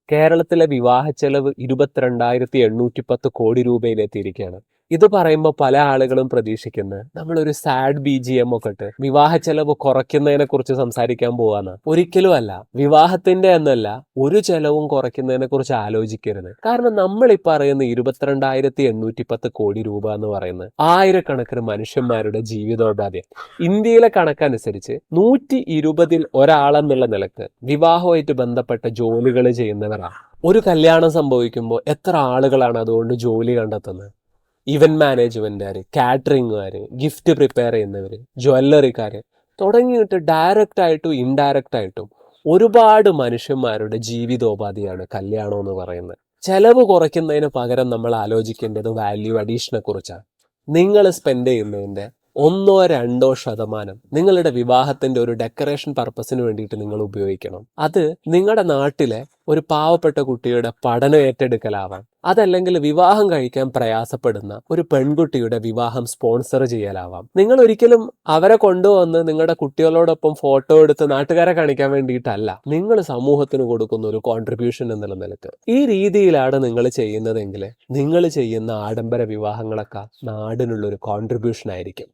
കേരളത്തിലെ വിവാഹ ചെലവ് 22,810 കോടി രൂപയിലെത്തിയിരിക്കുകയാണ്. ഇത് പറയുമ്പോൾ പല ആളുകളും പ്രതീക്ഷിക്കുന്നത് നമ്മളൊരു സാഡ് BGM ഒക്കെ ഇട്ട് വിവാഹ ചെലവ് കുറയ്ക്കുന്നതിനെ കുറിച്ച് സംസാരിക്കാൻ പോവാന്ന്. ഒരിക്കലും അല്ല. വിവാഹത്തിന്റെ എന്നല്ല, ഒരു ചെലവും കുറയ്ക്കുന്നതിനെ കുറിച്ച് ആലോചിക്കരുത്. കാരണം നമ്മൾ ഈ പറയുന്ന 22,810 കോടി രൂപ എന്ന് പറയുന്നത് ആയിരക്കണക്കിന് മനുഷ്യന്മാരുടെ ജീവിതോപാധിയാണ്. ഇന്ത്യയിലെ കണക്കനുസരിച്ച് 120ൽ ഒരാളെന്നുള്ള നിലക്ക് വിവാഹവുമായിട്ട് ബന്ധപ്പെട്ട ജോലികൾ ചെയ്യുന്നവരാണ്. ഒരു കല്യാണം സംഭവിക്കുമ്പോൾ എത്ര ആളുകളാണ് അതുകൊണ്ട് ജോലി കണ്ടെത്തുന്നത്? ഇവന്റ് മാനേജ്മെന്റുകാർ, കാറ്ററിംഗുകാർ, ഗിഫ്റ്റ് പ്രിപ്പയർ ചെയ്യുന്നവർ, ജ്വല്ലറിക്കാർ തുടങ്ങിയിട്ട് ഡയറക്റ്റ് ആയിട്ടും ഇൻഡയറക്റ്റ് ആയിട്ടും ഒരുപാട് മനുഷ്യന്മാരുടെ ജീവിതോപാധിയാണ് കല്യാണം എന്ന് പറയുന്നത്. ചെലവ് കുറയ്ക്കുന്നതിന് പകരം നമ്മൾ ആലോചിക്കേണ്ടത് വാല്യൂ അഡീഷനെ കുറിച്ചാണ്. നിങ്ങൾ സ്പെൻഡ് ചെയ്യുന്നതിൻ്റെ 1-2% നിങ്ങളുടെ വിവാഹത്തിന്റെ ഒരു ഡെക്കറേഷൻ പർപ്പസിന് വേണ്ടിയിട്ട് നിങ്ങൾ ഉപയോഗിക്കണം. അത് നിങ്ങളുടെ നാട്ടിലെ ഒരു പാവപ്പെട്ട കുട്ടിയുടെ പഠനം ഏറ്റെടുക്കലാവാം, അതല്ലെങ്കിൽ വിവാഹം കഴിക്കാൻ പ്രയാസപ്പെടുന്ന ഒരു പെൺകുട്ടിയുടെ വിവാഹം സ്പോൺസർ ചെയ്യലാവാം. നിങ്ങൾ ഒരിക്കലും അവരെ കൊണ്ടുവന്ന് നിങ്ങളുടെ കുട്ടികളോടൊപ്പം ഫോട്ടോ എടുത്ത് നാട്ടുകാരെ കാണിക്കാൻ വേണ്ടിയിട്ടല്ല, നിങ്ങൾ സമൂഹത്തിന് കൊടുക്കുന്ന ഒരു കോൺട്രിബ്യൂഷൻ എന്നുള്ള നിലക്ക് ഈ രീതിയിലാണ് നിങ്ങൾ ചെയ്യുന്നതെങ്കിൽ നിങ്ങൾ ചെയ്യുന്ന ആഡംബര വിവാഹങ്ങളൊക്കെ നാടിനുള്ളൊരു കോൺട്രിബ്യൂഷൻ ആയിരിക്കും.